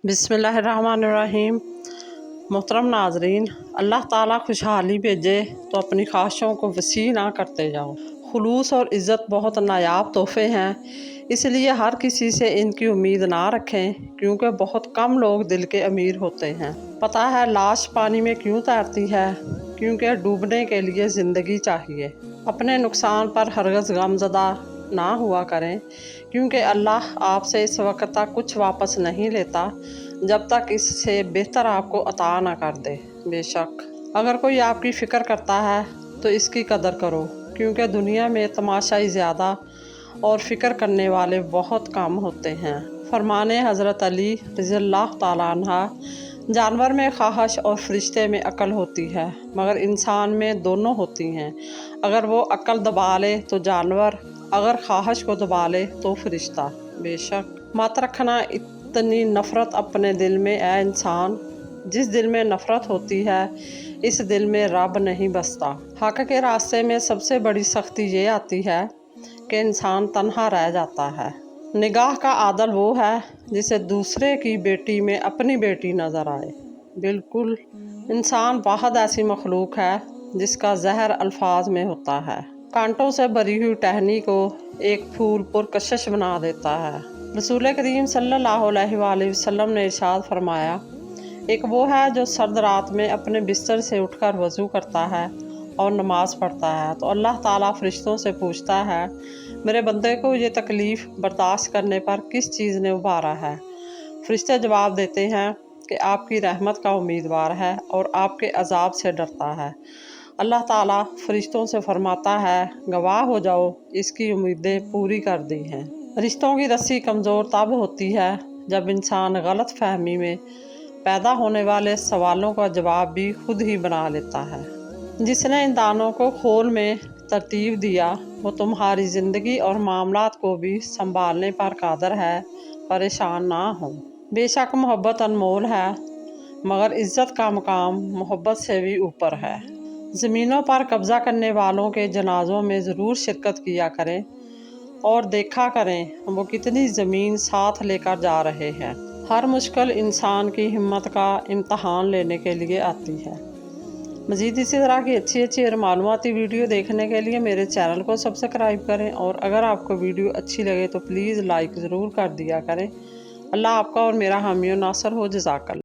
بسم اللہ الرحمن الرحیم۔ محترم ناظرین، اللہ تعالیٰ خوشحالی بھیجے تو اپنی خواہشوں کو وسیع نہ کرتے جاؤ۔ خلوص اور عزت بہت نایاب تحفے ہیں، اس لیے ہر کسی سے ان کی امید نہ رکھیں، کیونکہ بہت کم لوگ دل کے امیر ہوتے ہیں۔ پتہ ہے لاش پانی میں کیوں تیرتی ہے؟ کیونکہ ڈوبنے کے لیے زندگی چاہیے۔ اپنے نقصان پر ہرگز غم زدہ نہ ہوا کریں، کیونکہ اللہ آپ سے اس وقت تک کچھ واپس نہیں لیتا جب تک اس سے بہتر آپ کو عطا نہ کر دے۔ بے شک اگر کوئی آپ کی فکر کرتا ہے تو اس کی قدر کرو، کیونکہ دنیا میں تماشائی زیادہ اور فکر کرنے والے بہت کم ہوتے ہیں۔ فرمان حضرت علی رضی اللہ تعالیٰ عنہ، جانور میں خواہش اور فرشتے میں عقل ہوتی ہے، مگر انسان میں دونوں ہوتی ہیں۔ اگر وہ عقل دبا لے تو جانور، اگر خواہش کو دبا لے تو فرشتہ۔ بے شک مت رکھنا اتنی نفرت اپنے دل میں اے انسان، جس دل میں نفرت ہوتی ہے اس دل میں رب نہیں بستا۔ حق کے راستے میں سب سے بڑی سختی یہ آتی ہے کہ انسان تنہا رہ جاتا ہے۔ نگاہ کا عادل وہ ہے جسے دوسرے کی بیٹی میں اپنی بیٹی نظر آئے۔ بالکل، انسان واحد ایسی مخلوق ہے جس کا زہر الفاظ میں ہوتا ہے۔ کانٹوں سے بھری ہوئی ٹہنی کو ایک پھول پرکشش بنا دیتا ہے۔ رسول کریم صلی اللہ علیہ وآلہ وسلم نے ارشاد فرمایا، ایک وہ ہے جو سرد رات میں اپنے بستر سے اٹھ کر وضو کرتا ہے اور نماز پڑھتا ہے تو اللہ تعالیٰ فرشتوں سے پوچھتا ہے، میرے بندے کو یہ تکلیف برداشت کرنے پر کس چیز نے ابھارا ہے؟ فرشتے جواب دیتے ہیں کہ آپ کی رحمت کا امیدوار ہے اور آپ کے عذاب سے ڈرتا ہے۔ اللہ تعالیٰ فرشتوں سے فرماتا ہے، گواہ ہو جاؤ، اس کی امیدیں پوری کر دی ہیں۔ رشتوں کی رسی کمزور تب ہوتی ہے جب انسان غلط فہمی میں پیدا ہونے والے سوالوں کا جواب بھی خود ہی بنا لیتا ہے۔ جس نے ان دانوں کو کھول میں ترتیب دیا وہ تمہاری زندگی اور معاملات کو بھی سنبھالنے پر قادر ہے، پریشان نہ ہو۔ بے شک محبت انمول ہے، مگر عزت کا مقام محبت سے بھی اوپر ہے۔ زمینوں پر قبضہ کرنے والوں کے جنازوں میں ضرور شرکت کیا کریں اور دیکھا کریں وہ کتنی زمین ساتھ لے کر جا رہے ہیں۔ ہر مشکل انسان کی ہمت کا امتحان لینے کے لیے آتی ہے۔ مزید اسی طرح کی اچھی اور معلوماتی ویڈیو دیکھنے کے لیے میرے چینل کو سبسکرائب کریں، اور اگر آپ کو ویڈیو اچھی لگے تو پلیز لائک ضرور کر دیا کریں۔ اللہ آپ کا اور میرا حامی و ناصر ہو۔ جزاک اللہ۔